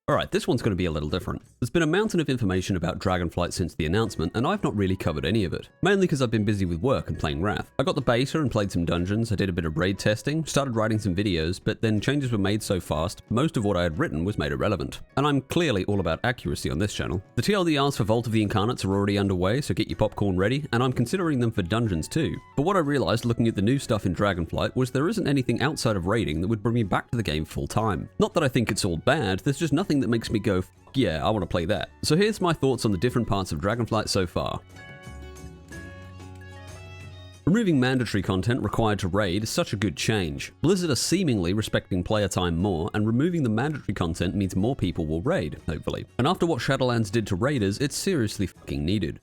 Alright, this one's going to be a little different. There's been a mountain of information about Dragonflight since the announcement, and I've not really covered any of it. Mainly because I've been busy with work and playing Wrath. I got the beta and played some dungeons, I did a bit of raid testing, started writing some videos, but then changes were made so fast, most of what I had written was made irrelevant. And I'm clearly all about accuracy on this channel. The TLDRs for Vault of the Incarnates are already underway, so get your popcorn ready, and I'm considering them for dungeons too. But what I realized looking at the new stuff in Dragonflight was there isn't anything outside of raiding that would bring me back to the game full time. Not that I think it's all bad, there's just nothing that makes me go, yeah, I want to play that. So here's my thoughts on the different parts of Dragonflight so far. Removing mandatory content required to raid is such a good change. Blizzard are seemingly respecting player time more, and removing the mandatory content means more people will raid, hopefully. And after what Shadowlands did to raiders, it's seriously fucking needed.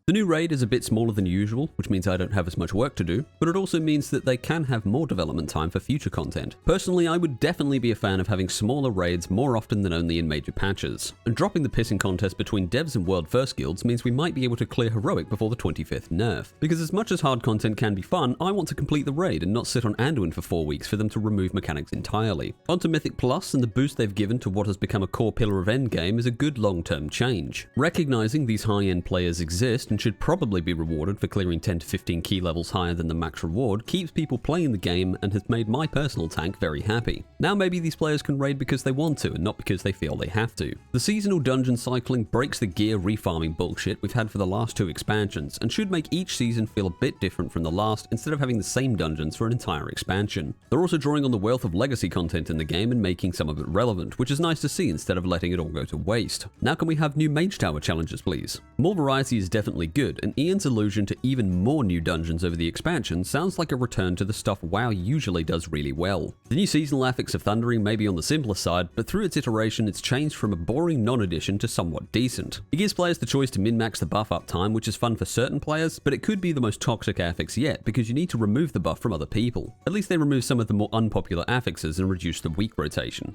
The new raid is a bit smaller than usual, which means I don't have as much work to do, but it also means that they can have more development time for future content. Personally, I would definitely be a fan of having smaller raids more often than only in major patches. And dropping the pissing contest between devs and World First guilds means we might be able to clear Heroic before the 25th nerf. Because as much as hard content can be fun, I want to complete the raid and not sit on Anduin for 4 weeks for them to remove mechanics entirely. Onto Mythic Plus, and the boost they've given to what has become a core pillar of Endgame is a good long-term change. Recognizing these high-end players exist and should probably be rewarded for clearing 10 to 15 key levels higher than the max reward keeps people playing the game and has made my personal tank very happy. Now maybe these players can raid because they want to and not because they feel they have to. The seasonal dungeon cycling breaks the gear refarming bullshit we've had for the last 2 expansions and should make each season feel a bit different from the last instead of having the same dungeons for an entire expansion. They're also drawing on the wealth of legacy content in the game and making some of it relevant, which is nice to see instead of letting it all go to waste. Now can we have new Mage Tower challenges please? More variety is definitely good, and Ian's allusion to even more new dungeons over the expansion sounds like a return to the stuff WoW usually does really well. The new seasonal affix of Thundering may be on the simpler side, but through its iteration it's changed from a boring non-addition to somewhat decent. It gives players the choice to min-max the buff up time, which is fun for certain players, but it could be the most toxic affix yet because you need to remove the buff from other people. At least they remove some of the more unpopular affixes and reduce the weak rotation.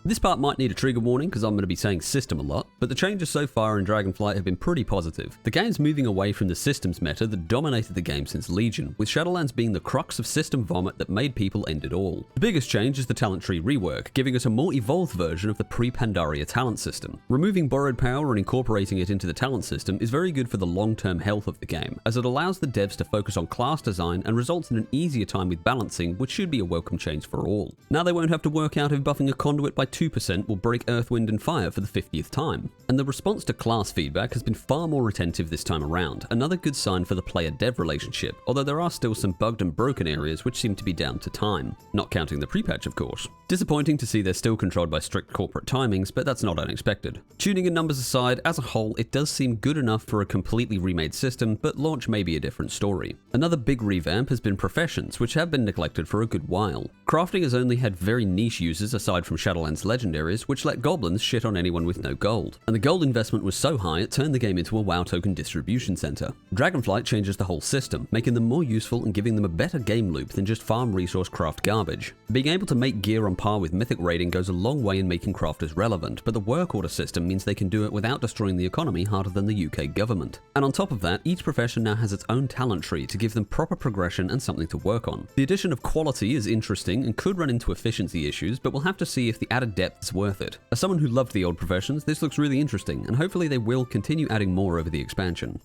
This part might need a trigger warning because I'm going to be saying system a lot, but the changes so far in Dragonflight have been pretty positive. The game's moving away from the systems meta that dominated the game since Legion, with Shadowlands being the crux of system vomit that made people end it all. The biggest change is the talent tree rework, giving us a more evolved version of the pre-Pandaria talent system. Removing borrowed power and incorporating it into the talent system is very good for the long-term health of the game, as it allows the devs to focus on class design and results in an easier time with balancing, which should be a welcome change for all. Now they won't have to work out if buffing a conduit by 2% will break Earth, Wind and Fire for the 50th time. And the response to class feedback has been far more retentive this time around, another good sign for the player-dev relationship, although there are still some bugged and broken areas which seem to be down to time. Not counting the pre-patch of course. Disappointing to see they're still controlled by strict corporate timings, but that's not unexpected. Tuning and numbers aside, as a whole it does seem good enough for a completely remade system, but launch may be a different story. Another big revamp has been professions, which have been neglected for a good while. Crafting has only had very niche users aside from Shadowlands legendaries, which let goblins shit on anyone with no gold. And the gold investment was so high it turned the game into a WoW token distribution center. Dragonflight changes the whole system, making them more useful and giving them a better game loop than just farm resource craft garbage. Being able to make gear on par with mythic raiding goes a long way in making crafters relevant, but the work order system means they can do it without destroying the economy harder than the UK government. And on top of that, each profession now has its own talent tree to give them proper progression and something to work on. The addition of quality is interesting and could run into efficiency issues, but we'll have to see if the added depth is worth it. As someone who loved the old professions, this looks really interesting, and hopefully they will continue adding more over the expansion.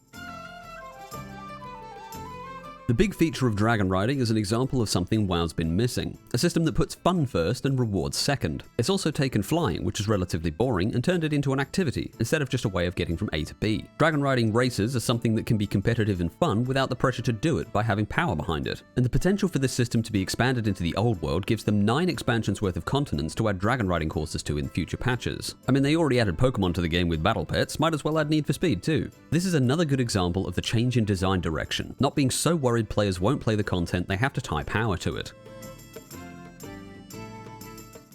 The big feature of dragon riding is an example of something WoW's been missing, a system that puts fun first and rewards second. It's also taken flying, which is relatively boring, and turned it into an activity, instead of just a way of getting from A to B. Dragon riding races are something that can be competitive and fun without the pressure to do it by having power behind it. And the potential for this system to be expanded into the old world gives them 9 expansions worth of continents to add dragon riding courses to in future patches. I mean, they already added Pokemon to the game with battle pets, might as well add Need for Speed too. This is another good example of the change in design direction, not being so worried players won't play the content, they have to tie power to it.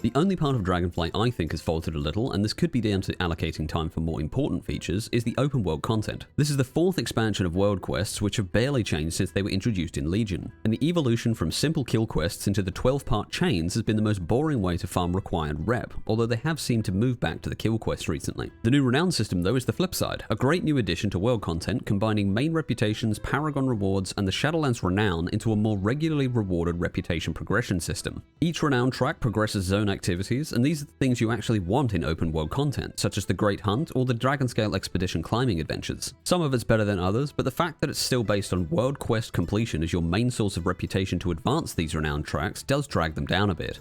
The only part of Dragonflight I think has faltered a little, and this could be down to allocating time for more important features, is the open world content. This is the 4th expansion of world quests, which have barely changed since they were introduced in Legion, and the evolution from simple kill quests into the 12-part chains has been the most boring way to farm required rep, although they have seemed to move back to the kill quest recently. The new renown system though is the flip side, a great new addition to world content combining main reputations, paragon rewards, and the Shadowlands renown into a more regularly rewarded reputation progression system. Each renown track progresses zone activities, and these are the things you actually want in open world content, such as the Great Hunt or the Dragonscale Expedition climbing adventures. Some of it's better than others, but the fact that it's still based on world quest completion as your main source of reputation to advance these renown tracks does drag them down a bit.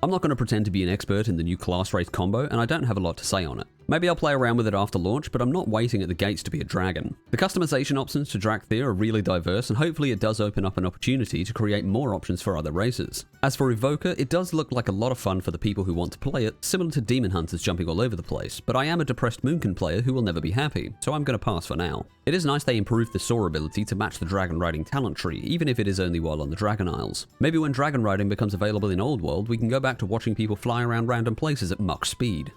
I'm not going to pretend to be an expert in the new class race combo, and I don't have a lot to say on it. Maybe I'll play around with it after launch, but I'm not waiting at the gates to be a dragon. The customization options to Dracthea are really diverse, and hopefully it does open up an opportunity to create more options for other races. As for Evoker, it does look like a lot of fun for the people who want to play it, similar to Demon Hunters jumping all over the place, but I am a depressed Moonkin player who will never be happy, so I'm going to pass for now. It is nice they improved the soar ability to match the dragon riding talent tree, even if it is only while on the Dragon Isles. Maybe when dragon riding becomes available in Old World, we can go back to watching people fly around random places at Mach speed.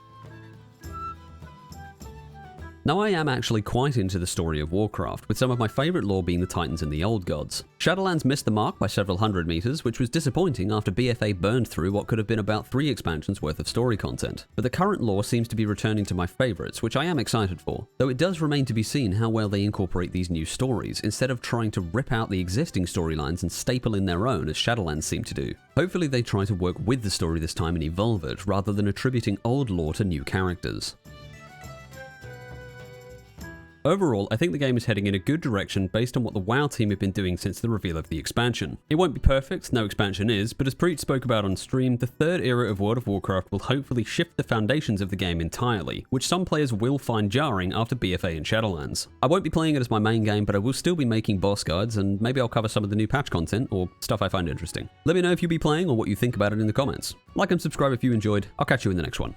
Now I am actually quite into the story of Warcraft, with some of my favourite lore being the Titans and the Old Gods. Shadowlands missed the mark by several hundred meters, which was disappointing after BFA burned through what could have been about 3 expansions worth of story content. But the current lore seems to be returning to my favourites, which I am excited for, though it does remain to be seen how well they incorporate these new stories, instead of trying to rip out the existing storylines and staple in their own as Shadowlands seem to do. Hopefully they try to work with the story this time and evolve it, rather than attributing old lore to new characters. Overall, I think the game is heading in a good direction based on what the WoW team have been doing since the reveal of the expansion. It won't be perfect, no expansion is, but as Preach spoke about on stream, the 3rd era of World of Warcraft will hopefully shift the foundations of the game entirely, which some players will find jarring after BFA and Shadowlands. I won't be playing it as my main game, but I will still be making boss guides, and maybe I'll cover some of the new patch content, or stuff I find interesting. Let me know if you'll be playing or what you think about it in the comments. Like and subscribe if you enjoyed. I'll catch you in the next one.